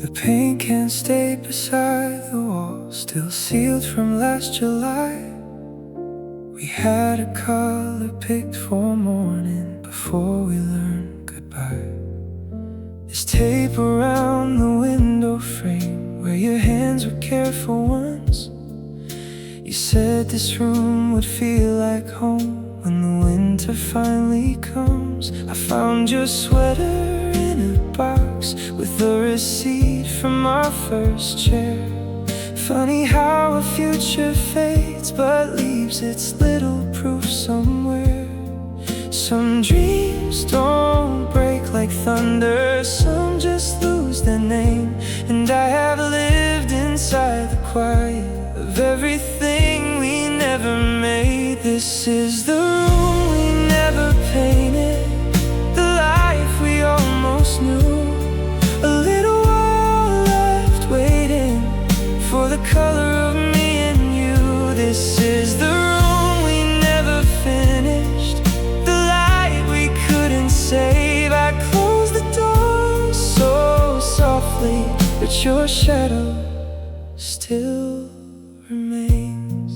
The paint can stay beside the wall, still sealed from last July. We had a color picked for morning before we learned goodbye. There's tape around the window frame where your hands were careful once. You said this room would feel like home when the winter finally comes. I found your sweater in a box with a receipt from our first chair. Funny how a future fades but leaves its little proof somewhere. Some dreams don't break like thunder, some just lose their name. And I have lived inside the quiet of everything we never made. This is the room we never painted, the life we almost knew. A little while left waiting for the color of me and you. This is the room we never finished, the light we couldn't save. I closed the door so softly, but your shadow still remains.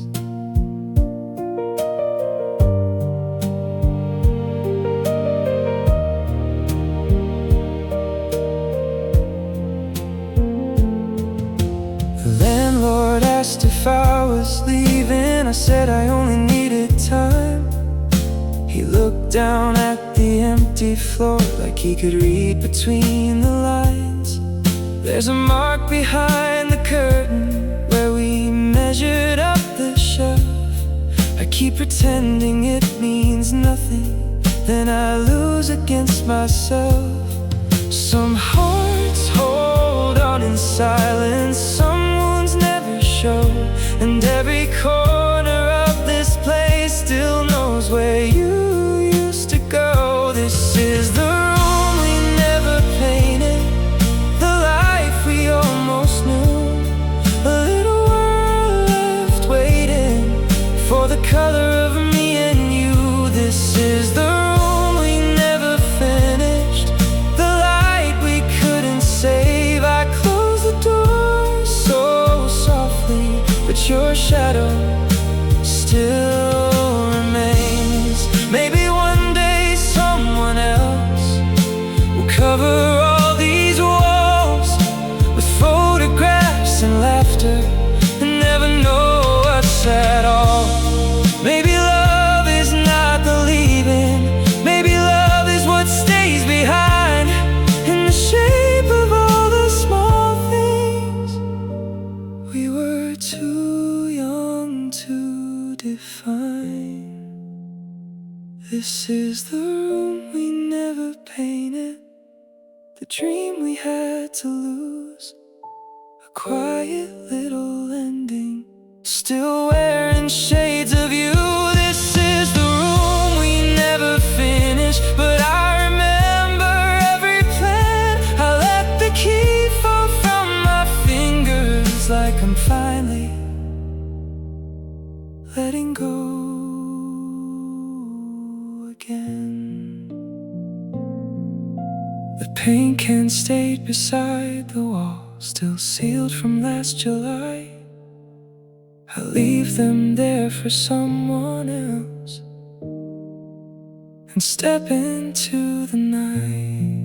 The landlord asked if I was leaving. I said I only needed time. He looked down at the empty floor like he could read between the lines. There's a mark behind the curtain where we measured up the shelf. I keep pretending it means nothing, then I lose against myself. Some hearts hold on in silence, some wounds never show. And every corner of this place still knows where you used to go. This is the room we never painted, the life we almost knew. A little world left waiting for the color of me and you. This is the room we never finished, the light we couldn't save. I closed the door so softly, but your shadow still remains. Maybe one day someone else will cover all these walls with photographs and laughter and never know us at all. Maybe love is not the leaving, maybe love is what stays behind, in the shape of all the small things we were too young to define. This is the room we never painted, the dream we had to lose. A quiet little ending, still wearing shades of you. This is the room we never finished, but I remember every plan. I let the key fall from my fingers like I'm finally letting go again. The paint can stayed beside the wall, still sealed from last July. I leave them there for someone else and step into the night.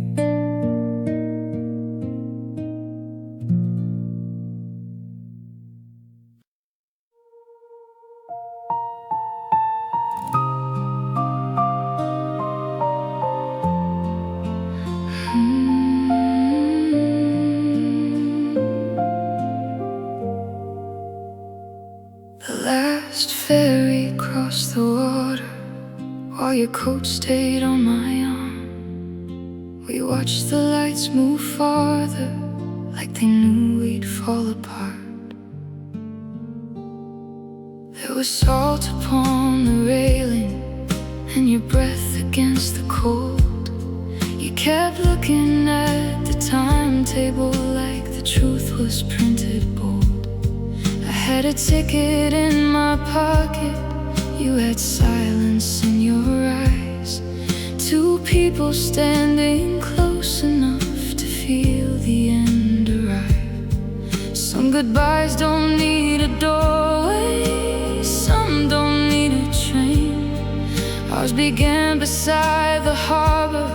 The last ferry crossed the water while your coat stayed on my arm. We watched the lights move farther like they knew we'd fall apart. There was salt upon the railing and your breath against the cold. You kept looking at the timetable like the truth was printed bold. I had a ticket in my pocket, you had silence in your eyes. Two people standing close enough to feel the end arrive. goodbyes don't need a doorway, some don't need a train. Ours began beside the harbor,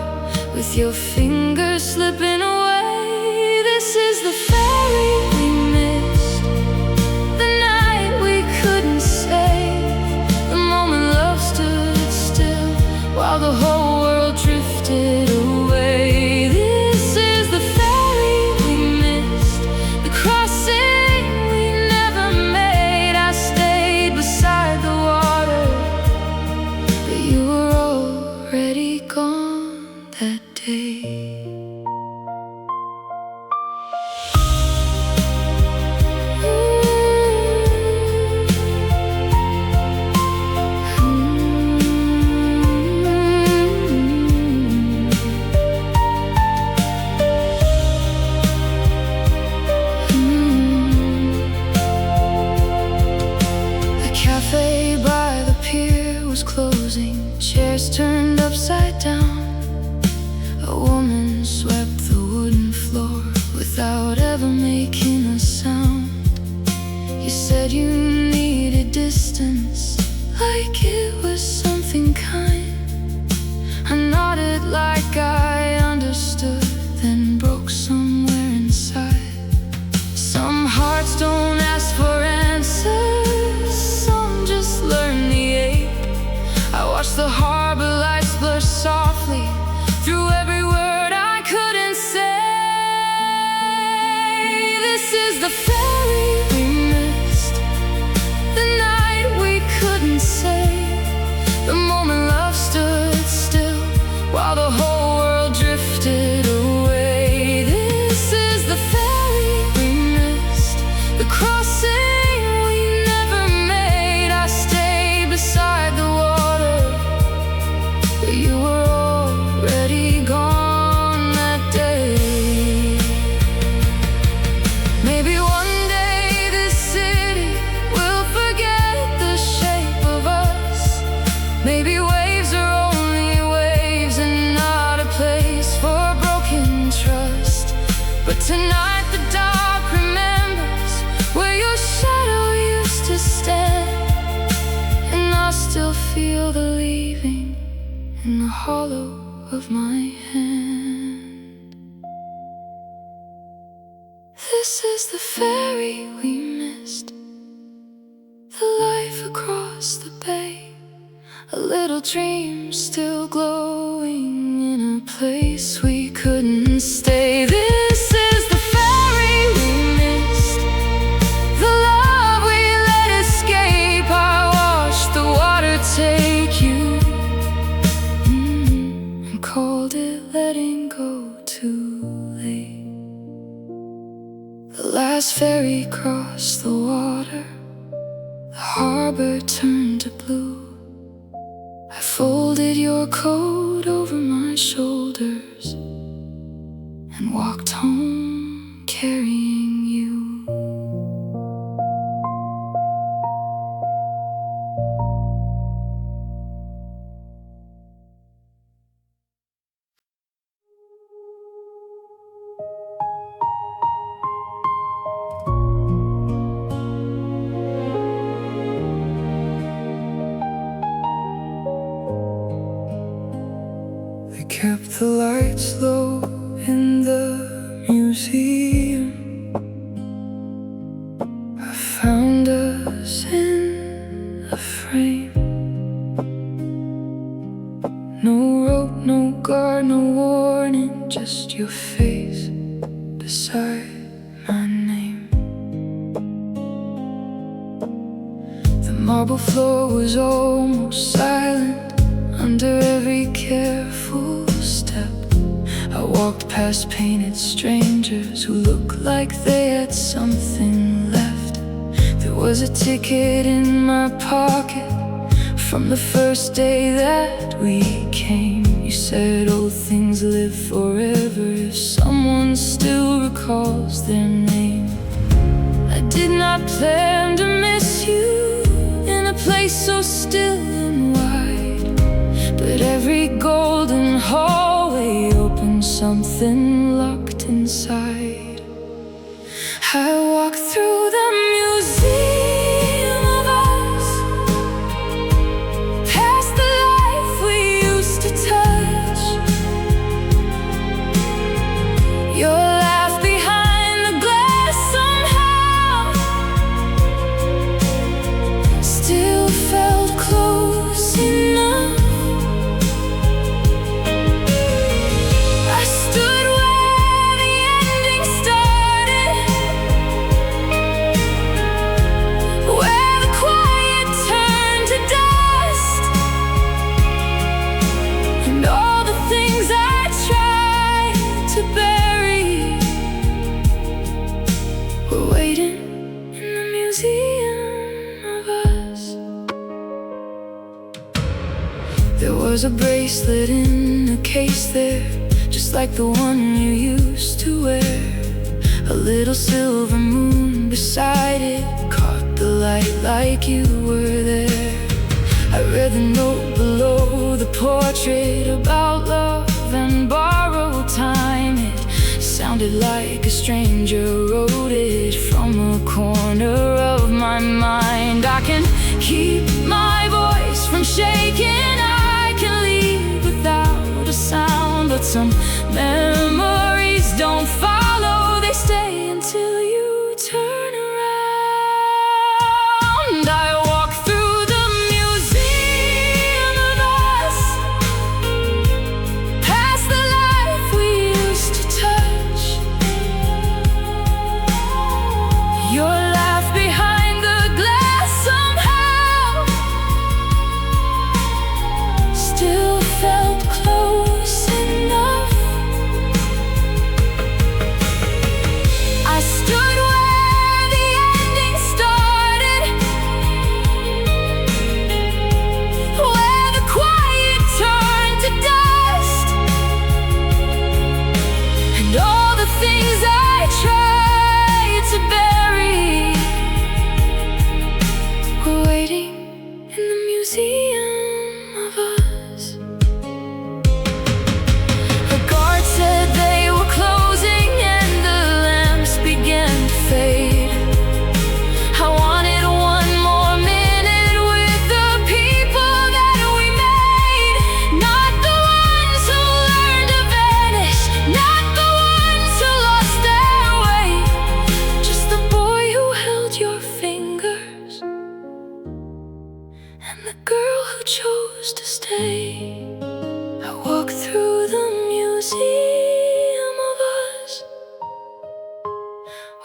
with your fingers slipping away. This is the ferry we missed, the night we couldn't save, the moment love stood still while the whole world drifted away. This is the ferry we missed, the crossing we never made. I stayed beside the water, but you were already gone that day. Closing, chairs turned upside down. A woman swept the wooden floor without ever making a sound. You said you needed distance, like it was something kind. I nodded like I understood, then broke somewhere inside. Some hearts don't ask for answers, some just learn the ache. I watched the harbor lights blur softly through every word I couldn't say. This is the ferry we missed, the night we couldn't save, the moment love stood still while the whole world drifted away. This is the ferry we missed, the crossing we never made. I stayed beside the water, but you were already gone that day. Maybe one day this city will forget the shape of us. Maybe waves are only waves and not a place for broken trust. But tonight the dark remembers where your shadow used to stand, and I still feel the leaving in the hollow of my hand. This is the ferry we missed, the life across the bay, a little dream still glowing in a place we couldn't stay. This is the ferry we missed, the love we let escape. I watched the water take you, called it letting go too late. The last ferry crossed the water, the harbor turned to blue. I folded your coat over my shoulders and walked home carrying you. Kept the lights low in the museum. I found us in a frame. No rope, no guard, no warning, just your face beside my name. The marble floor was almost silent under every careful step. I walked past painted strangers who looked like they had something left. There was a ticket in my pocket from the first day that we came. You said old things live forever if someone still recalls their name. I did not plan to miss you in a place so still and wide, but every golden hallway opened something locked inside. I walk through the museum of us, past the life we used to touch. Your laugh behind the glass somehow still felt close enough. I stood where the ending started, where the quiet turned to dust, and all the things I tried to bury were waiting in the museum of us. There was a bracelet in a case there, just like the one you used to wear. A little silver moon beside it caught the light like you were there. I read the note below the portrait about love and borrowed time. It sounded like a stranger wrote it from a corner of my mind. I can keep my voice from shaking, I can leave without a sound, but some memories don't follow, they stay until you turn around. I walk through the museum of us, past the life we used to touch. Your laugh behind the glass somehow still felt close enough. I stood where the ending started, where the quiet turned to dust, and all the things I tried to bury were waiting in the museum of us. The guard said they were closing and the lamps began to fade. I wanted one more minute with the people that we made. Not the ones who learned to vanish, not the ones who lost their way, just the boy who held your fingers and the girl who chose to stay. I walk through the museum of us,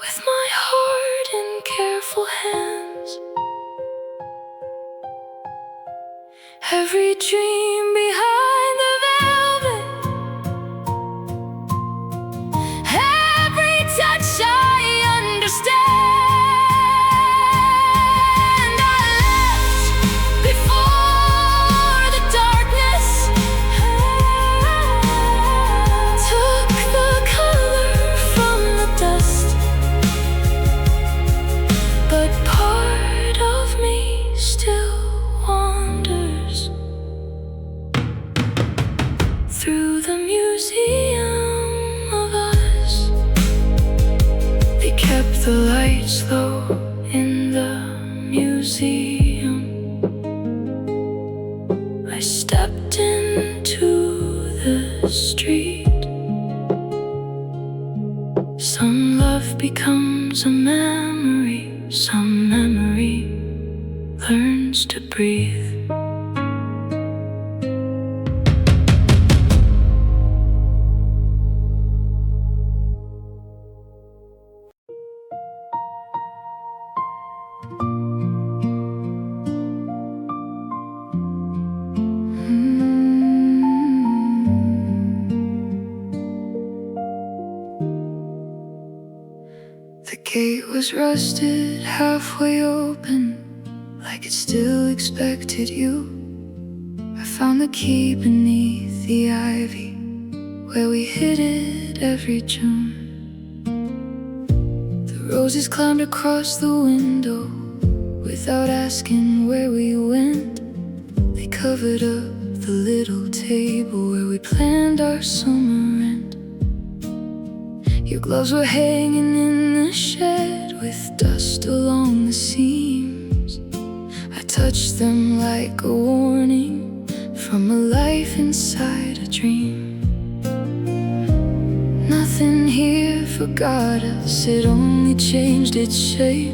with my heart in careful hands. Every dream behind the velvet, every touch I understand. I left before the darkness took the color from the dust, but part of me still wanders through the museum of us. They kept the lights low in the museum. I stepped into the street. Some love becomes a memory, some memory learns to breathe. The gate was rusted, halfway open, like it still expected you. I found the key beneath the ivy, where we hid it every June. The roses climbed across the window without asking where we went. They covered up the little table where we planned our summer rent. Your gloves were hanging in the shed with dust along the seams. I touched them like a warning from a life inside a dream. Nothing here forgot us, it only changed its shape.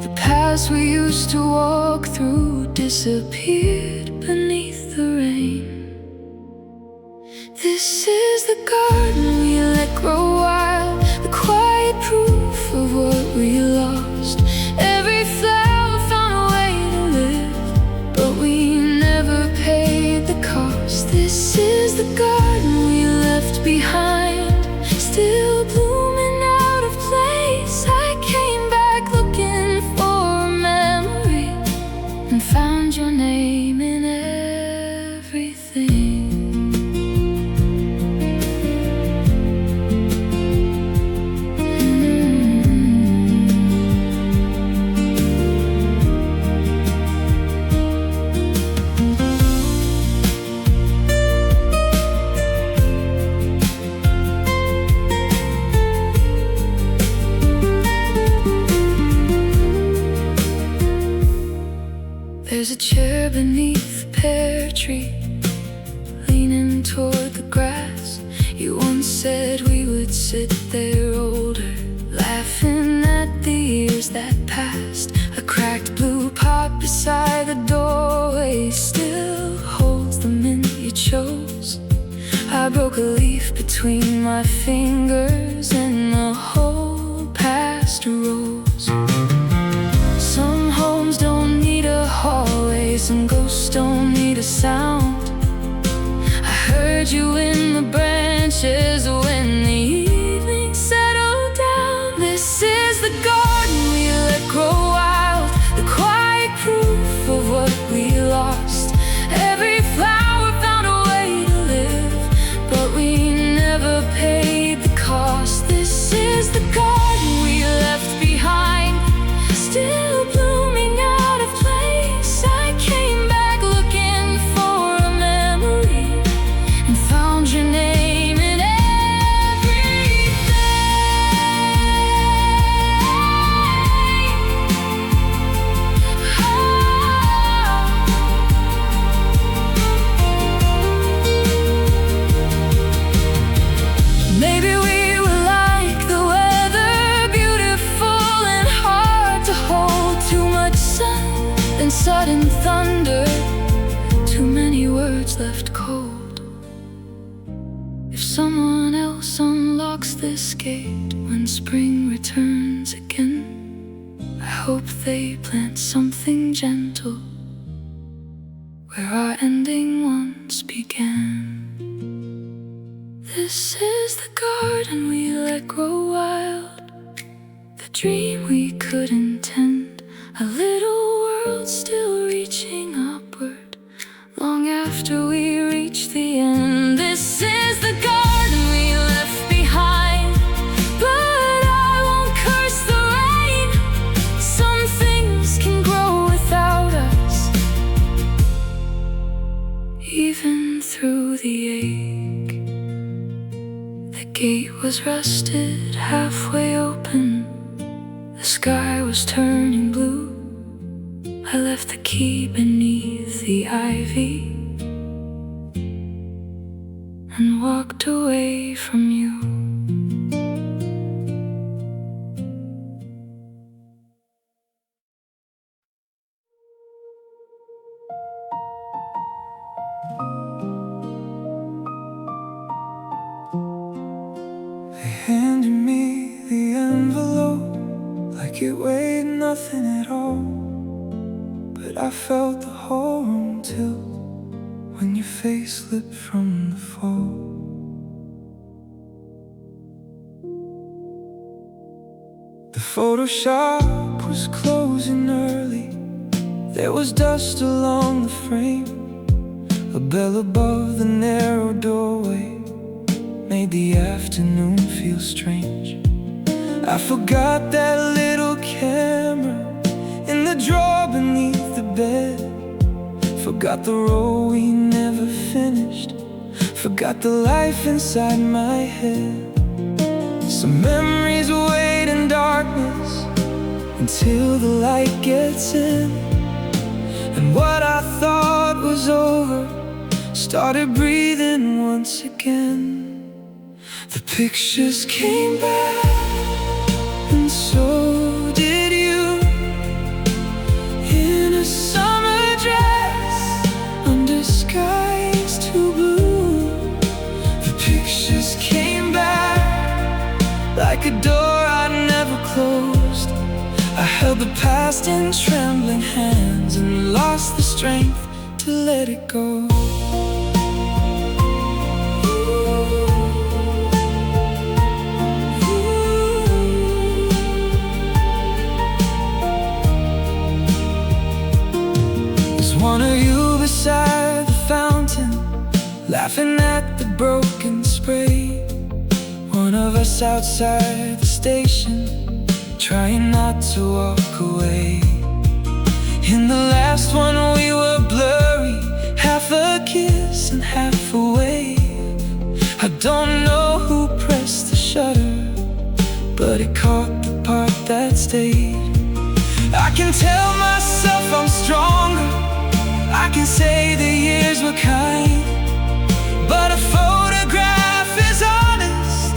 The paths we used to walk through disappeared beneath the rain. This is the garden we let grow wild, the quiet proof of what we lost. Every flower found a way to live, but we never paid the cost. This is the garden we left behind, still blooming out of place. I came back looking for a memory and found your name in everything. There's a chair beneath the pear tree, leaning toward the grass. You once said we would sit there older, laughing at the years that passed. A cracked blue pot beside the doorway still holds the mint you chose. I broke a leaf between my fingers and the whole past arose. Some homes don't need a hallway, some ghosts don't need a sound. I heard you in the branches when the evening settled down. This is the garden we let grow wild, the quiet proof of what we lost. Every flower found a way to live, but we never paid the cost. This is the garden we left behind, still blooming out of place. I came back looking for a memory and found your name in everything. Maybe we were like the weather, beautiful and hard to hold. Too much sun, then sudden thunder, too many words left cold. If someone else unlocks this gate when spring returns again, I hope they plant something gentle where our ending once began. This is the garden we let grow wild, the dream we couldn't tend. A little world still reaching upward long after we reach the end. This is the garden we left behind, but I won't curse the rain. Some things can grow without us, even through the ache. The gate was rusted, halfway open. The sky was turning blue. I left the key beneath the ivy and walked away from you. They handed me the envelope like it weighed nothing at all, but I felt the whole room tilt when your face slipped from the fall. The Photoshop was closing early. There was dust along the frame. A bell above the narrow doorway made the afternoon feel strange. I forgot that little camera in the drawer beneath the bed. Forgot the role we never finished. Forgot the life inside my head. until the light gets in. And what I thought was over started breathing once again. The pictures came back, and so did you, in a summer dress under skies too blue. The pictures came back like a door I'd never closed. I held the past in trembling hands and lost the strength to let it go. One of you beside the fountain, laughing at the broken spray. One of us outside the station, trying not to walk away. In the last one we were blurry, half a kiss and half a wave. I don't know who pressed the shutter, but it caught the part that stayed. I can tell myself I'm stronger, I can say the years were kind, but a photograph is honest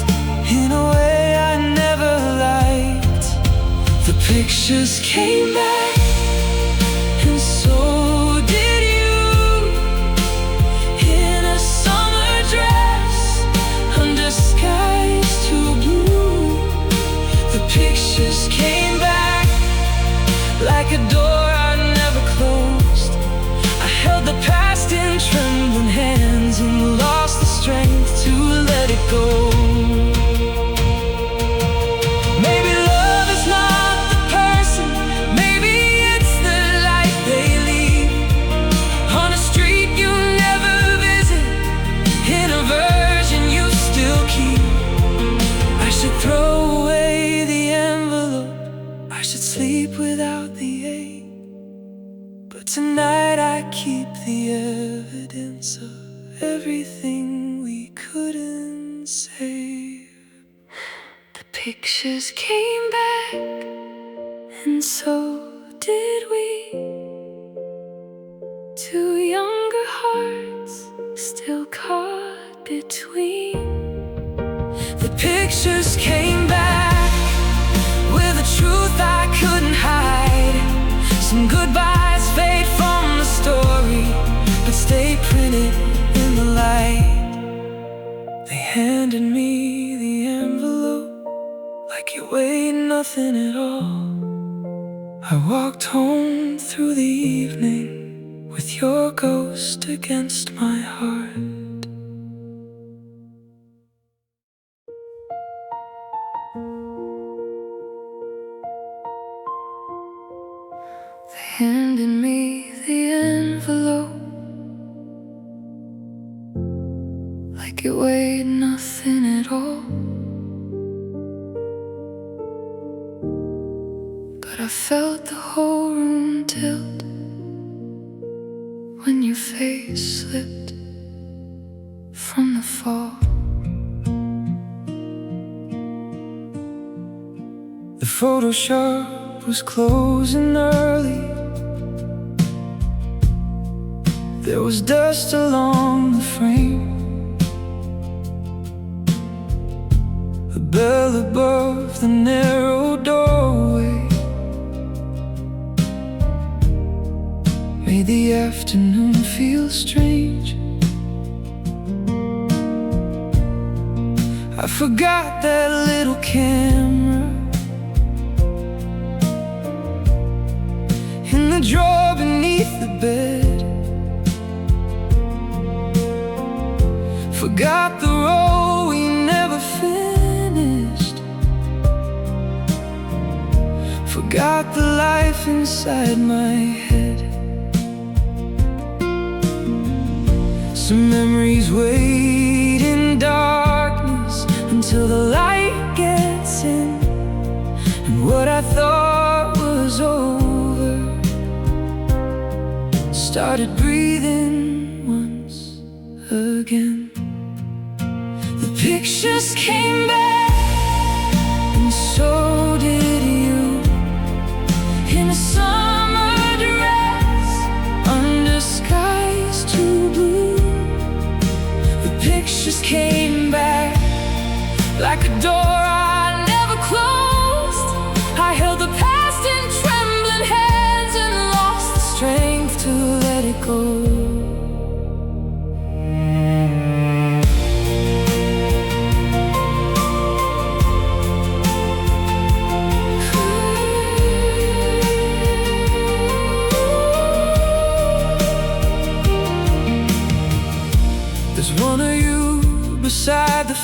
in a way I never liked. The pictures came back, and so did you, in a summer dress under skies too blue. The pictures came back like a door I never closed. Held the past in trembling hands and lost the strength to let it go. Maybe love is not the person, maybe it's the life they leave. On a street you never visit, in a version you still keep. I should throw away the envelope, I should sleep without the ache. But tonight I keep the evidence of everything we couldn't say. The pictures came back, and so did we. Two younger hearts still caught between. The pictures came back with a truth I couldn't hide. Some goodbyes fade from the story, but stay printed in the light. They handed me the envelope like it weighed nothing at all. I walked home through the evening with your ghost against my heart. They handed me the envelope like it weighed nothing at all. But I felt the whole room tilt when your face slipped from the fall. The Photoshop was closing early. There was dust along the frame. A bell above the narrow doorway made the afternoon feel strange. I forgot that little camera in the drawer beneath the bed. Forgot the role we never finished. Forgot the life inside my head. Some memories wait in darkness until the light gets in. And what I thought was over started breathing once again. The pictures came back, and so did you,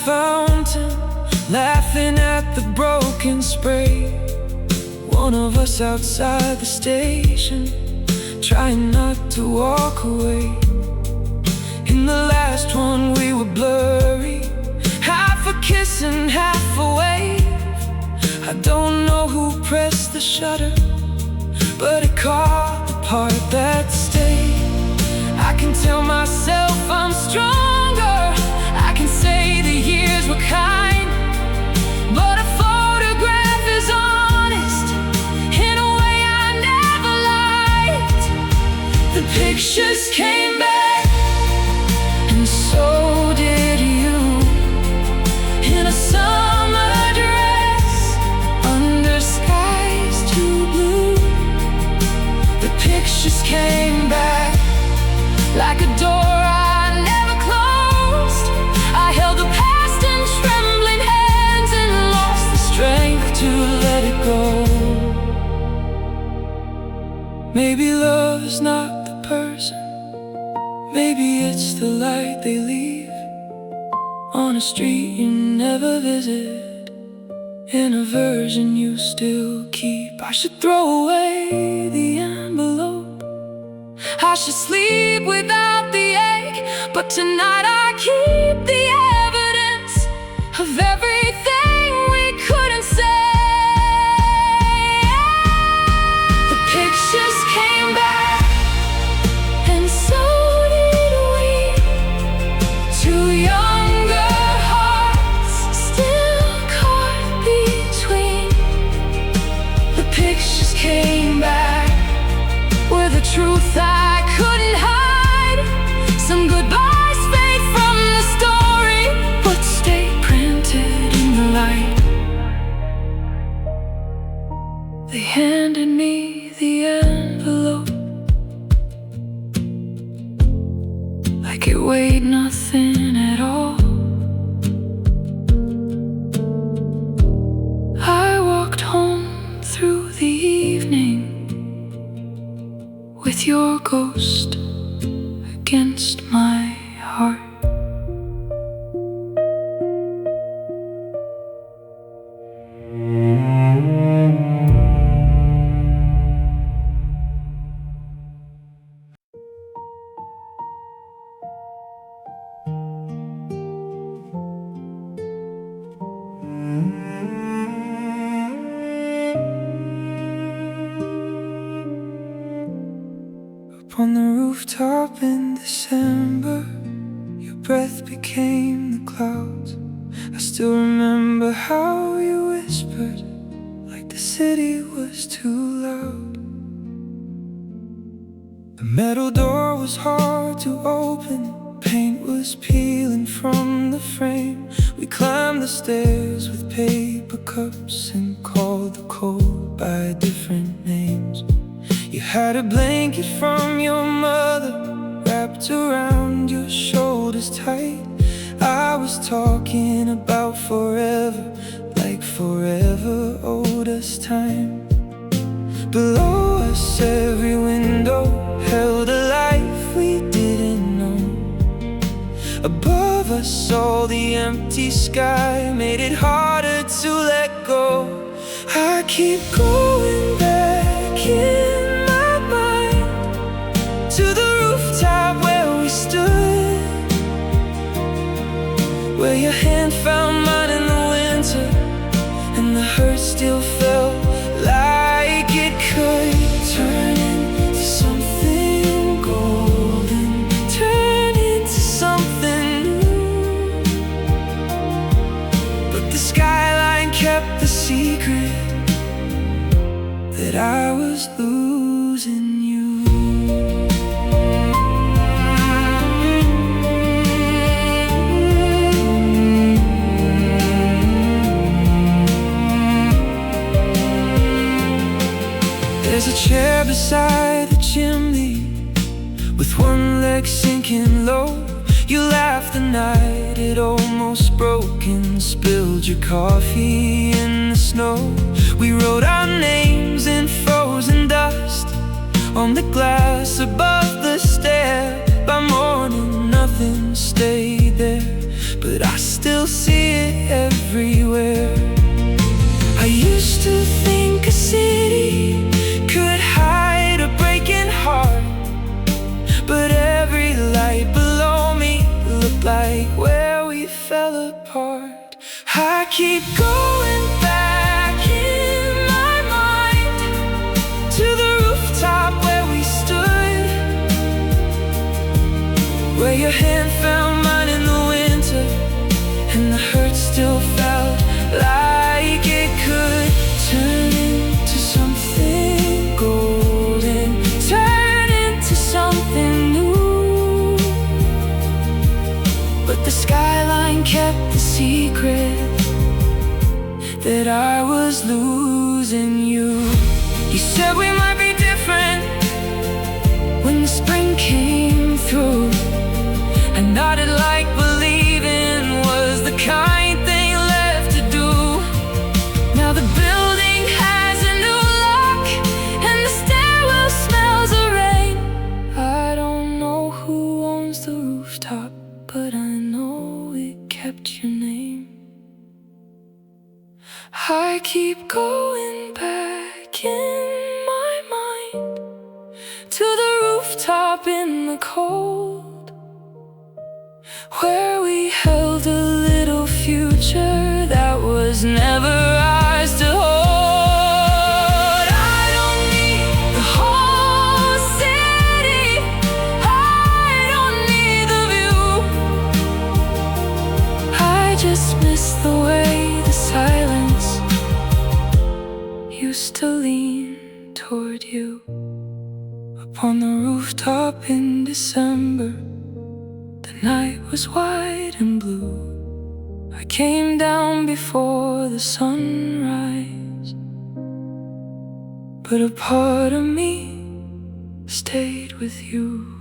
fountain, laughing at the broken spray. One of us outside the station, trying not to walk away. In the last one we were blurry, half a kiss and half a wave. I don't know who pressed the shutter, but it caught the part that stayed. I can tell myself I'm stronger, I can say the years were kind, but a photograph is honest in a way I never liked. The pictures came back, and so did you, in a summer dress under skies too blue. The pictures came back like a door I never closed. I held the past in trembling hands and lost the strength to let it go. Maybe love is not the person, maybe it's the light they leave on a street you never visit, in a version you still keep. I should throw away the envelope, I should sleep without the ache, but tonight I keep the evidence of everything we couldn't say. The pictures came back, and so did we, two younger hearts still caught between. The pictures came back with the truth I couldn't hide. Some goodbyes fade from the story, but stay printed in the light. They handed me the envelope like it weighed nothing at all. I walked home through the evening with your ghost against my heart. On the rooftop in December, your breath became the clouds. I still remember how you whispered, like the city was too loud. The metal door was hard to open, paint was peeling from the frame. We climbed the stairs with paper cups and called the cold by different names. You had a blanket from your mother wrapped around your shoulders tight. I was talking about forever, like forever owed us time. Below us every window held a life we didn't know. Above us all the empty sky made it harder to let go. I keep going back in to the rooftop where we stood, where your hand found mine in the winter, and the hurt still felt like it could turn into something golden, turn into something new. But the skyline kept the secret that I was losing you. There's a chair beside the chimney with one leg sinking low. You laughed the night it almost broke and spilled your coffee in the snow. We wrote our names in frozen dust on the glass above the stair. By morning nothing stayed there, but I still still see it everywhere. I used to think a city could hide a breaking heart, but every light below me looked like where we fell apart. I keep going back in my mind to the rooftop where we stood, where your hand found mine in the winter, and the hurt still felt like it could turn into something golden, turn into something new. But the skyline kept the secret that I was losing you. You said we might be different when the spring came through. I nodded like believing was the kind thing left to do. Now the building has a new lock and the stairwell smells of rain. I don't know who owns the rooftop, but I know it kept your name. I keep going back in my mind to the rooftop in the cold, where we held a little future that was never ours to hold. I don't need the whole city, I don't need the view. I just miss the way the silence used to lean toward you. Upon the rooftop in December, the night was white and blue. I came down before the sunrise, but a part of me stayed with you.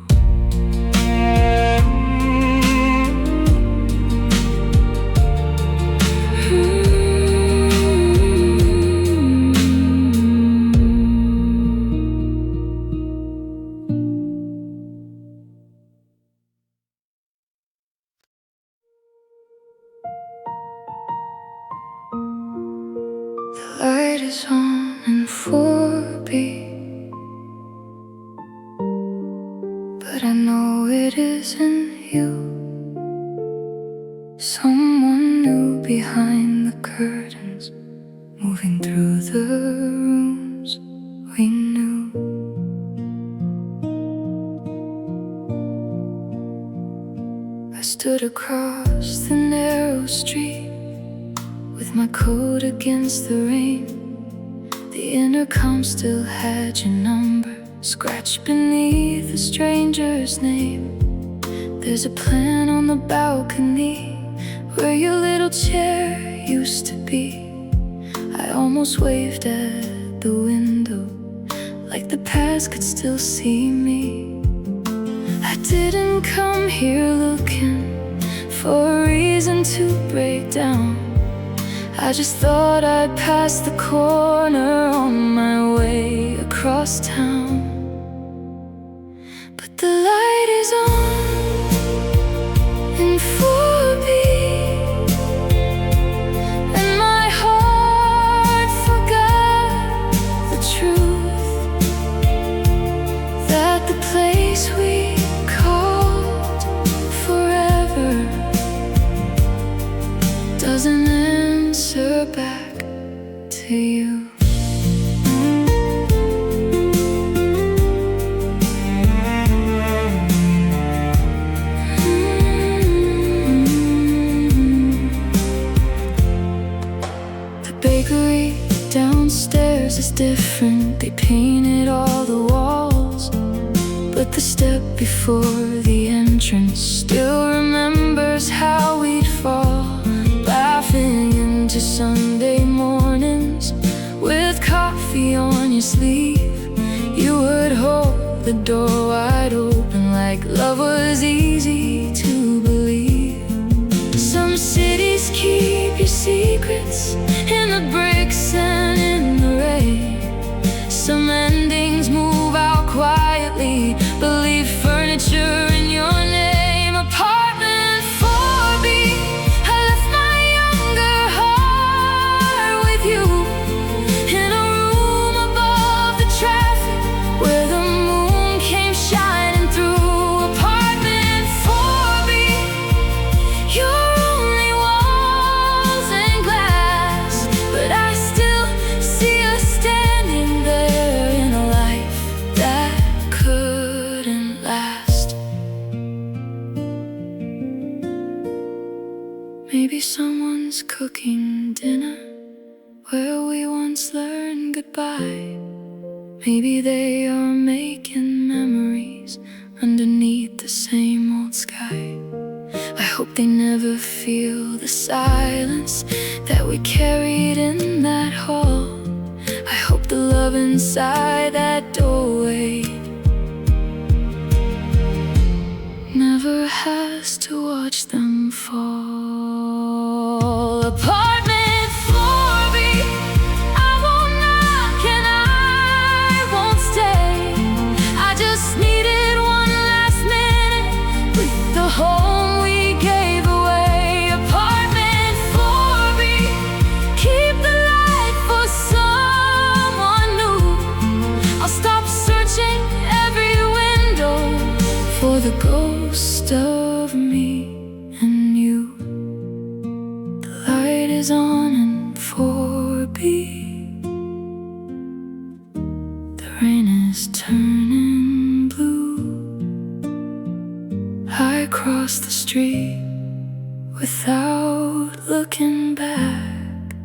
The light is on in 4B, but I know it isn't you. Someone new behind the curtains, moving through the rooms we knew. I stood across the narrow street with my coat against the rain. The intercom still had your number scratched beneath a stranger's name. There's a plant on the balcony where your little chair used to be. I almost waved at the window like the past could still see me. I didn't come here looking for a reason to break down. I just thought I'd pass the corner on my way across town. But the light is on in 4B, and my heart forgot the truth, that the place we called forever doesn't answer back to you. The bakery downstairs is different. They painted all the walls, but the step before the entrance still remembers how we'd fall, laughing into Sunday mornings with coffee on your sleeve. You would hold the door wide open like love was easy to believe. Some cities keep your secrets in the bricks and in the rain. Some endings move out quietly, but leave furniture in your name. Apartment 4B, I left where we once learned goodbye. Maybe they are making memories underneath the same old sky. I hope they never feel the silence that we carried in that hall. I hope the love inside that doorway never has to watch them fall. Apartment 4B, I won't knock and I won't stay. I just needed one last minute with the home we gave away. Apartment 4B, keep the light for someone new. I'll stop searching every window for the ghost of me and you. The light is on in 4B. The rain is turning blue. I cross the street without looking back,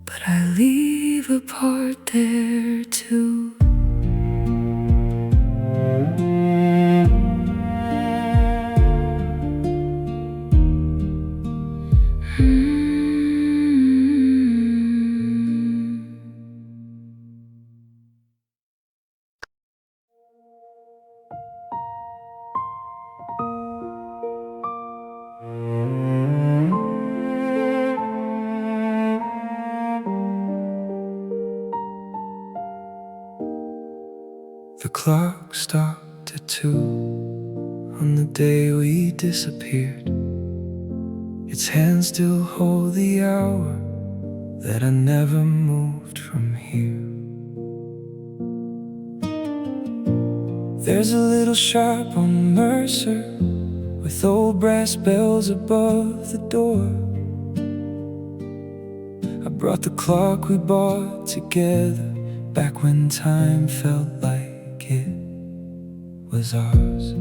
but I leave a part there too. The clock stopped at 2 on the day we disappeared. Its hands still hold the hour that I never moved from here. There's a little shop on Mercer with old brass bells above the door. I brought the clock we bought together back when time felt like it was ours.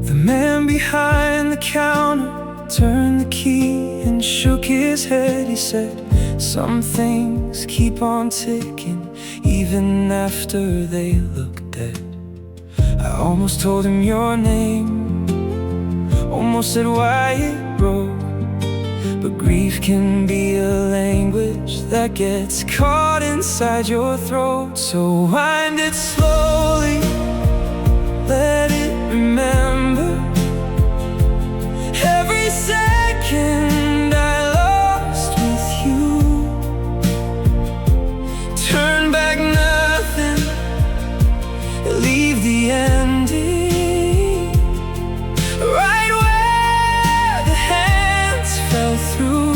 The man behind the counter turned the key and shook his head. He said, some things keep on ticking even after they look dead. I almost told him your name, almost said Wyatt Road, but grief can be a language that gets caught inside your throat. So wind it slowly, let it remember every second I lost with you. Turn back nothing, leave the ending right where the hands fell through.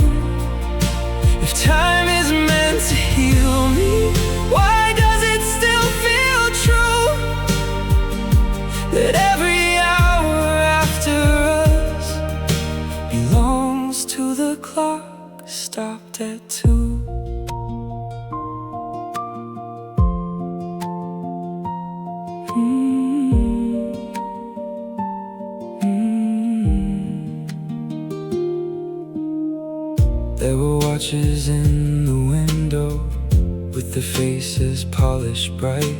If time is meant to heal me, why does it still feel true that every hour after us belongs to the clock stopped at 2? There were watches in the window with their faces polished bright,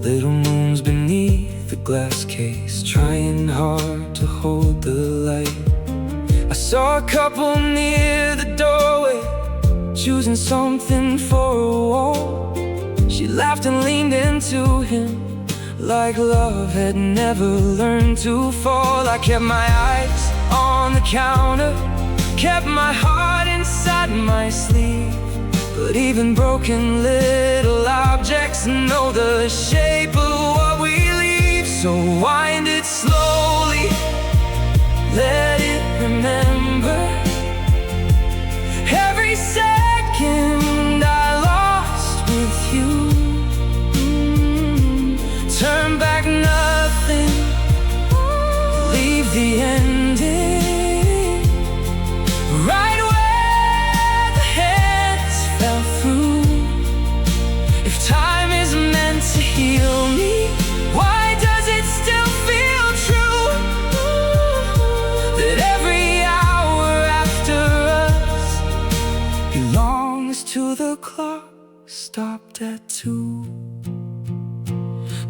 little moons beneath the glass case, trying hard to hold the light. I saw a couple near the doorway, choosing something for a wall. She laughed and leaned into him like love had never learned to fall. I kept my eyes on the counter, kept my heart inside my sleeve, but even broken little objects know the shape of what we leave. So wind it slowly, let it remember every second I lost with you. Turn back nothing, leave the ending right where the hands fell through. If time is meant to heal me, why does it still feel true that every hour stopped at 2.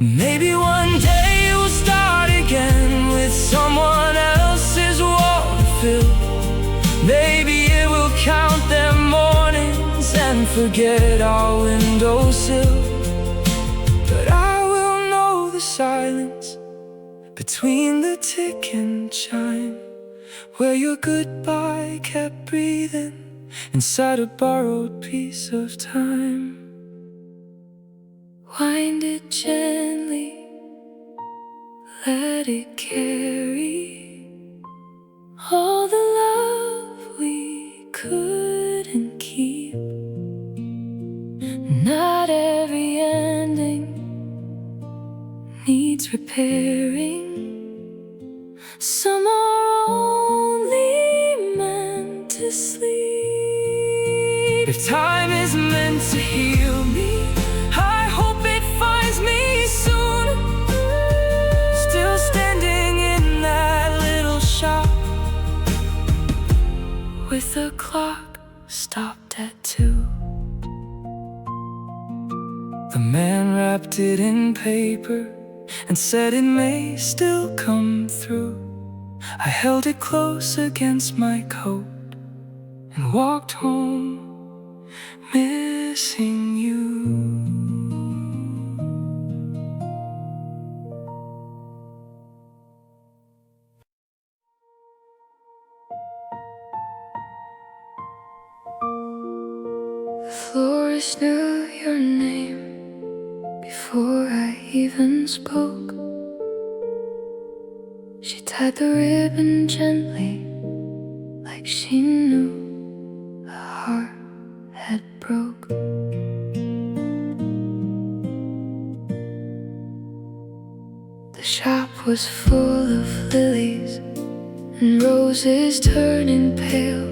Maybe one day you'll start again with someone else's wall to fill. Maybe it will count their mornings and forget our windowsill. But I will know the silence between the tick and chime, where your goodbye kept breathing inside a borrowed piece of time. Wind it gently, let it carry all the love we couldn't keep. Not every ending needs repairing. Some are only meant to sleep. If time is meant to heal me, I hope it finds me soon, still standing in that little shop with the clock stopped at 2. The man wrapped it in paper and said it may still come through. I held it close against my coat and walked home, missing you. The florist knew your name before I even spoke. She tied the ribbon gently, like she knew a heart had broke. The shop was full of lilies and roses turning pale.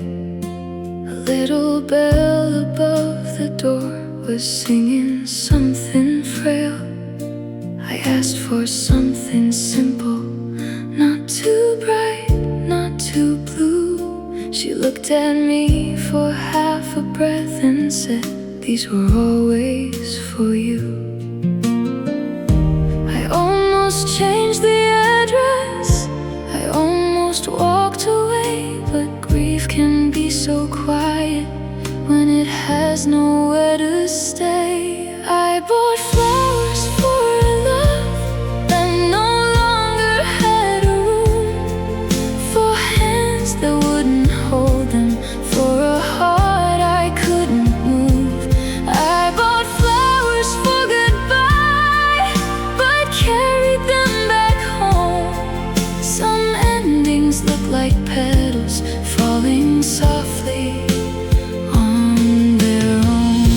A little bell above the door was singing something frail. I asked for something simple, not too bright, not too blue. She looked at me for half a breath and said, these were always for you. I almost changed the address, I almost walked away, but grief can be so quiet when it has nowhere to stay. I bought flowers for a love that no longer had a room, for hands that wouldn't hold them, for a heart I couldn't move. I bought flowers for goodbye, but carried them back home. Some endings look like petals falling softly on their own.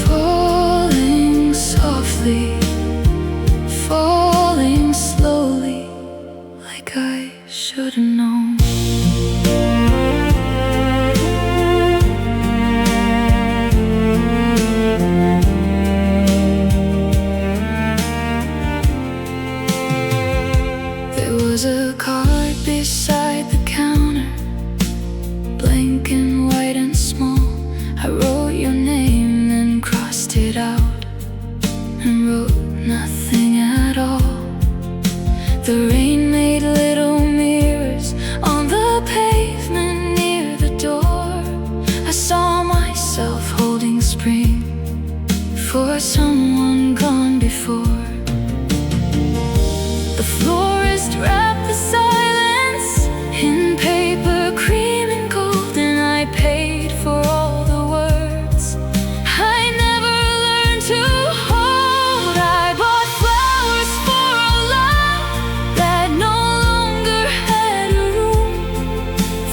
Falling softly, falling slowly, like I should have known. There was a card beside the counter, blank and white and small. I wrote your name and crossed it out and wrote nothing at all. The rain made little mirrors on the pavement near the door. I saw myself holding spring for someone gone before. The florist wrapped the silence in paper, cream and gold, and I paid for all the words I never learned to hold. I bought flowers for a love that no longer had a room,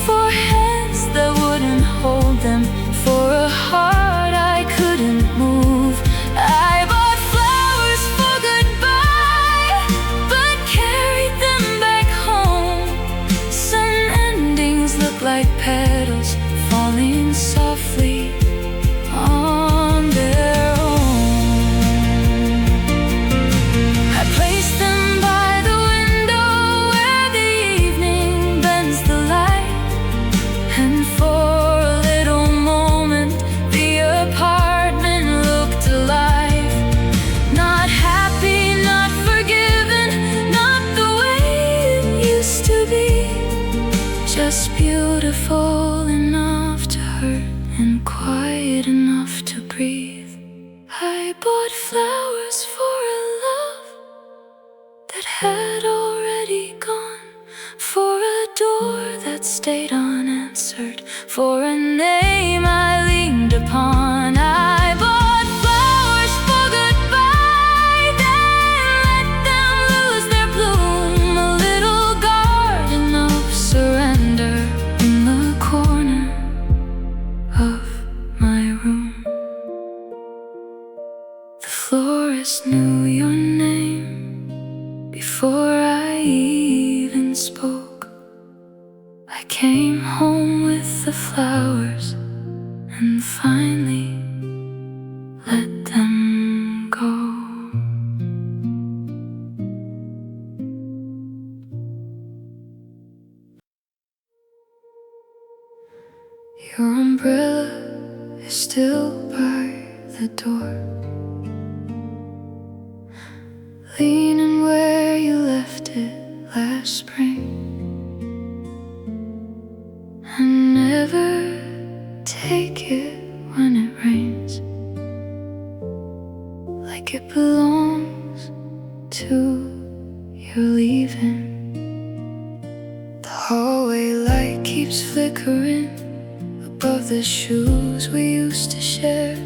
for hands that wouldn't hold them, for a heart I couldn't move. I bought flowers for goodbye, but carried them back home. Some endings look like petals falling softly on their own. I placed them by the window where the evening bends the light, and for just beautiful enough to hurt and quiet enough to breathe. I bought flowers for a love that had already gone, for a door that stayed unanswered, for a name I leaned upon. I bought flowers for goodbye, then let them lose their bloom. A little garden of surrender in the corner of my room. The florist knew your name before I even spoke. I came home with the flowers and finally let them go. Your umbrella is still by the door, leaning where you left it last spring. I never take it when it rains, like it belongs to your leaving. The hallway light keeps flickering above the shoes we used to share.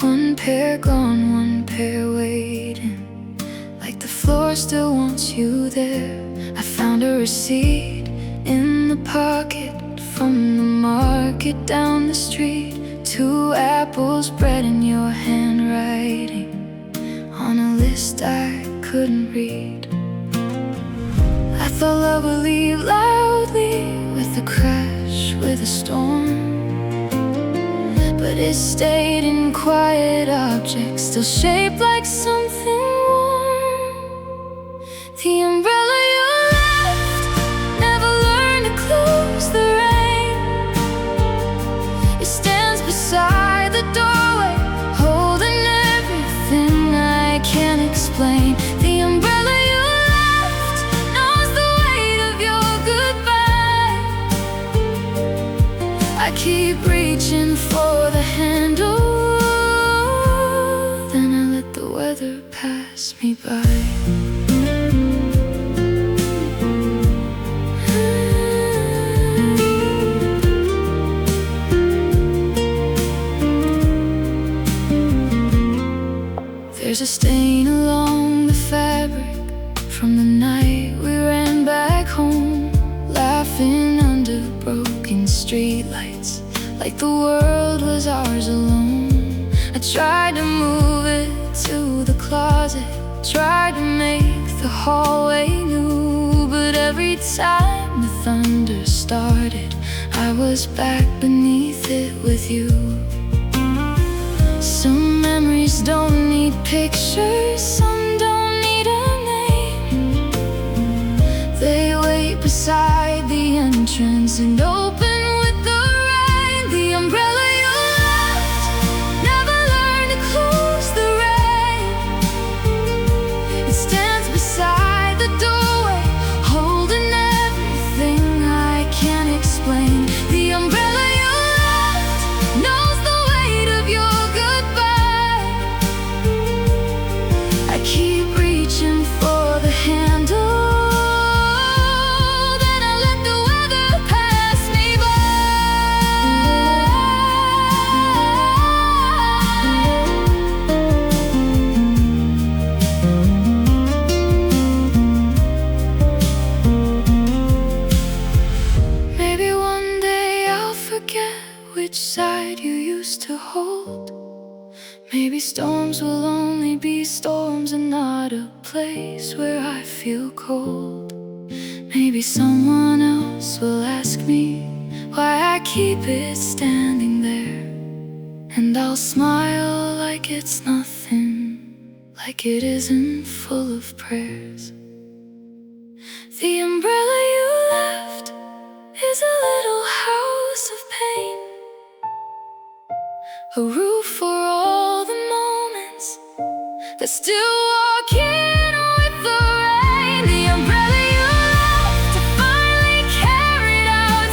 One pair gone, one pair waiting, like the floor still wants you there. I found a receipt in the pocket from the market down the street. 2 apples, bread in your handwriting on a list I couldn't read. I thought love would leave loudly with a crash, with a storm, but it stayed in quiet objects, still shaped like something warm. The umbrella you left never learned to close the rain. It stands beside the doorway, holding everything I can't explain. The umbrella you left knows the weight of your goodbye. I keep reaching for the handle, then I let the weather pass me by. There's a stain along the fabric from the night we ran back home, laughing under broken streetlights, like the world was ours alone. I tried to move it to the closet, tried to make the hallway new, but every time the thunder started, I was back beneath it with you. Some memories don't need pictures, some don't need a name. They wait beside the entrance and open with the rain. The umbrella you left never learned to close the rain. It stands beside the doorway, holding everything I can't explain. The umbrella you left knows the weight of your goodbye. I keep reaching for the handle, then I let the weather pass me by. Maybe one day I'll forget which side you used to hold. Maybe storms will only be storms and not a place where I feel cold. Maybe someone else will ask me why I keep it standing there, and I'll smile like it's nothing, like it isn't full of prayers. The umbrella you left is a little house of pain, a roof for all the moments that still walk in with the rain. The umbrella you left to finally carried out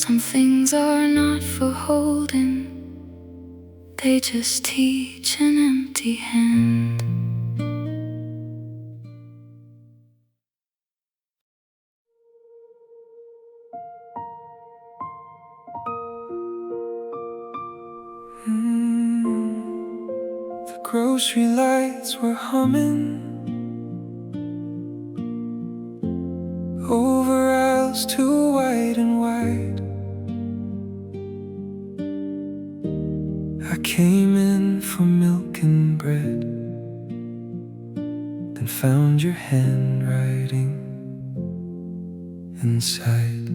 Some things are not for holding, they just teach an empty hand. The grocery lights were humming over aisles too wide and wide. I came in for milk and bread, then found your handwriting inside.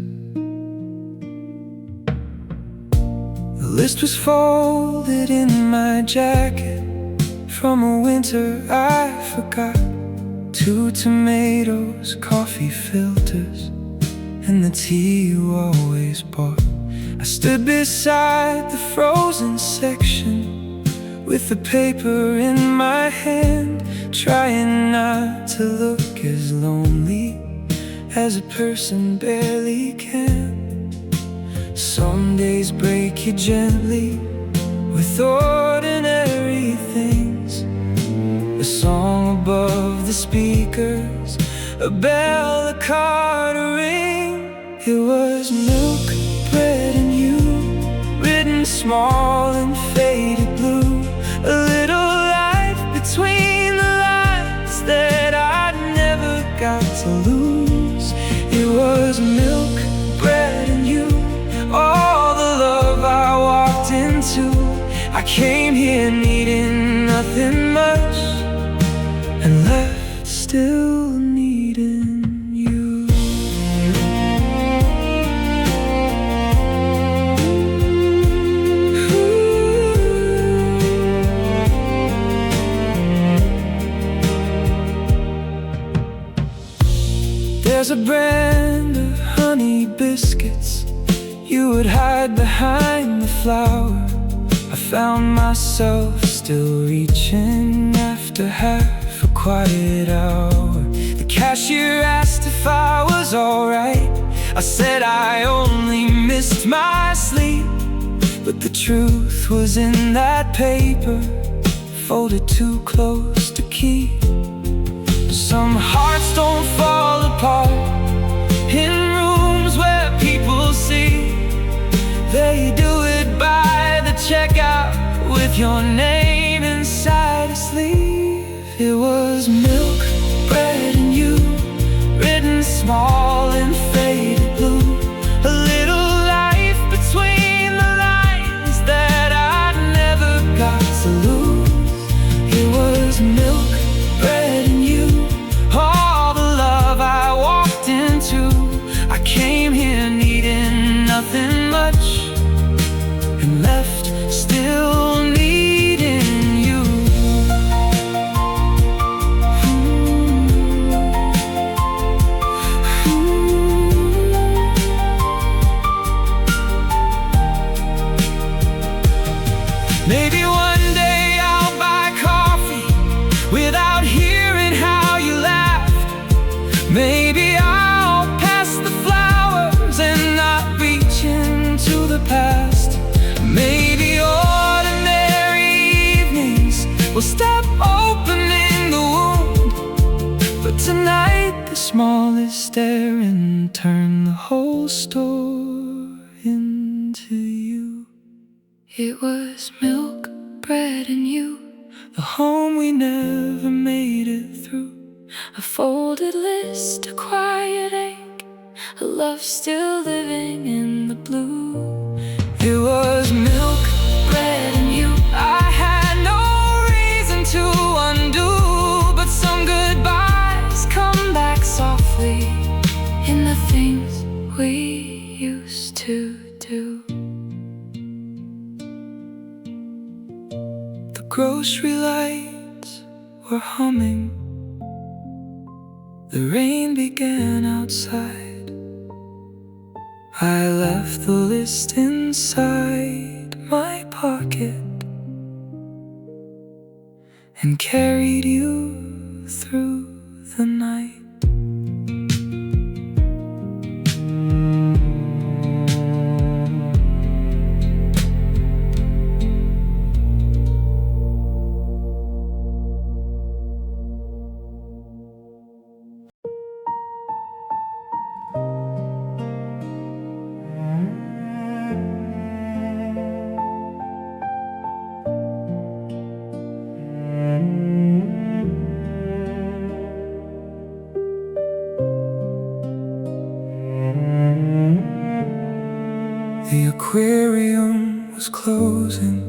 The list was folded in my jacket from a winter I forgot. 2 tomatoes, coffee filters, and the tea you always bought. I stood beside the frozen section with the paper in my hand, trying not to look as lonely as a person barely can. Some days break you gently with ordinary things, a song above the speakers, a bell, a card, a ring. It was milk, bread and you, written small and faded blue. A little life between the lines that I never got to lose. It was milk, bread and you, all the love I walked into. I came here needing nothing much and left still needing you. There's a brand of honey biscuits you would hide behind the flour. I found myself still reaching after half a quiet hour. The cashier asked if I was alright. I said I only missed my sleep, but the truth was in that paper, folded too close to keep. Some hearts don't fall apart in rooms where people see. They do it by the checkout with your name inside a sleeve. It was milk, bread and you, written small and faded blue. A little life between the lines that I never got to lose. It was milk, bread and you, all the love I walked into. I came here needing nothing much and left still needing you. Maybe one day I'll buy coffee without hearing how you laughed. Maybe I'll pass the flowers and not reach into the past. Maybe ordinary evenings will stop opening the wound, but tonight the smallest stare and turn the whole store into you. It was milk, bread and you, the home we never made it through. A folded list, a quiet ache, a love still living in the blue. It was milk, bread and you. I had no reason to undo, but some goodbyes come back softly in the things we used to do. The grocery lights were humming. The rain began outside. I left the list inside my pocket and carried you through the night. The aquarium was closing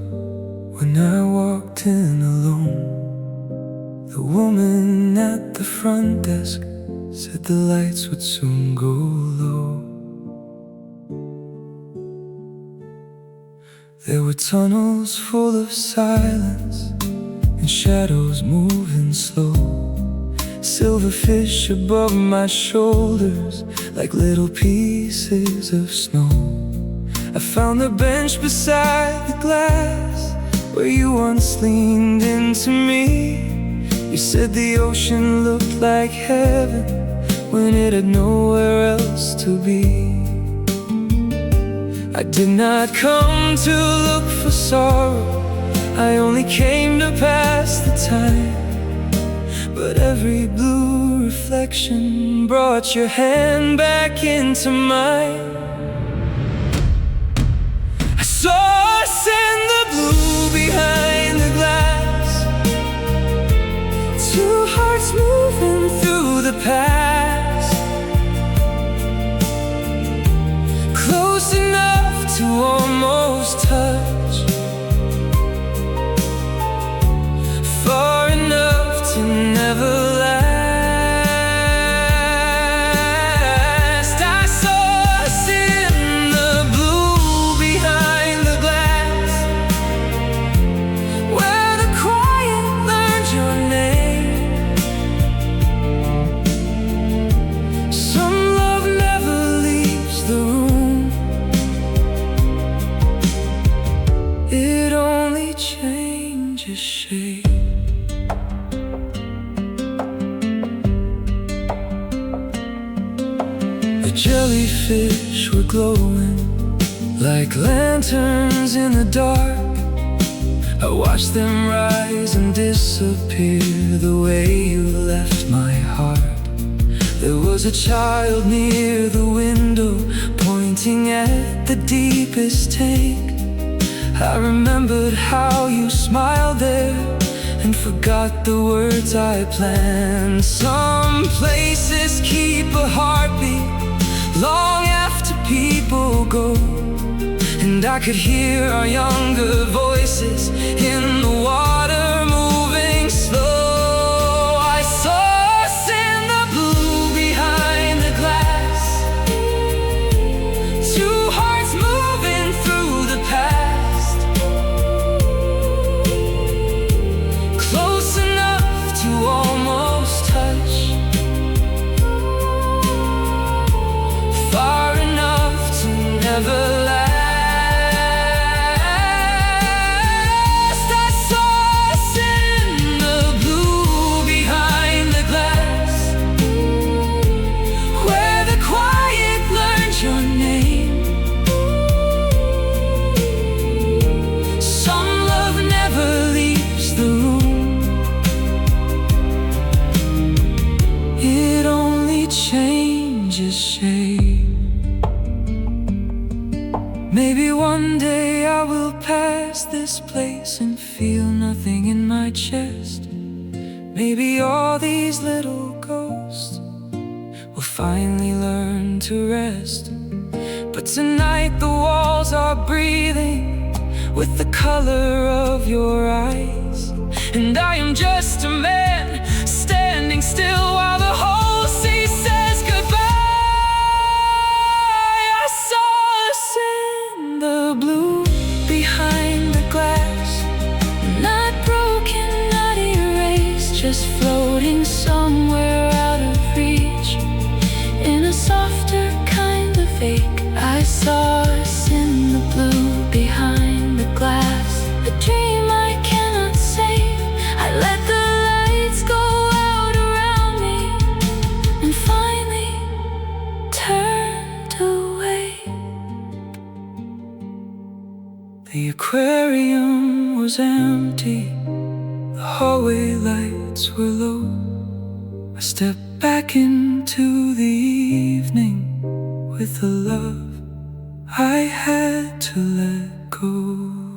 when I walked in alone. The woman at the front desk said the lights would soon go low. There were tunnels full of silence and shadows moving slow. Silverfish above my shoulders like little pieces of snow. I found the bench beside the glass where you once leaned into me. You said the ocean looked like heaven when it had nowhere else to be. I did not come to look for sorrow, I only came to pass the time. But every blue reflection brought your hand back into mine. I saw us in the blue behind the glass, two hearts moving through the past, close enough to almost touch, far enough to never last. I saw us in the blue behind the glass, where the quiet learned your name. Some love never leaves the room, it only changes shape. The jellyfish were glowing like lanterns in the dark. I watched them rise and disappear the way you left my heart. There was a child near the window pointing at the deepest tank. I remembered how you smiled there and forgot the words I planned. Some places keep a heartbeat long after people go, and I could hear our younger voices in the water moving slow. I saw us in the blue behind the glass, two hearts moving through the past, close enough to almost touch, far enough to never last. I saw us in the blue behind the glass, where the quiet learned your name. Some love never leaves the room, it only changes shape. Maybe one day I will pass this place and feel nothing in my chest. Maybe all these little ghosts will finally learn to rest. But tonight the walls are breathing with the color of your eyes, and I am just a man standing still while the whole sea says goodbye. I saw us in the blue behind the glass, not broken, not erased, just floating somewhere out of reach, in a softer kind of ache. I saw us in the blue behind the glass, a dream I cannot save. I let the lights go out around me and finally turned away. The aquarium was empty, the hallway lights were low. I stepped back into the evening with the love I had to let go.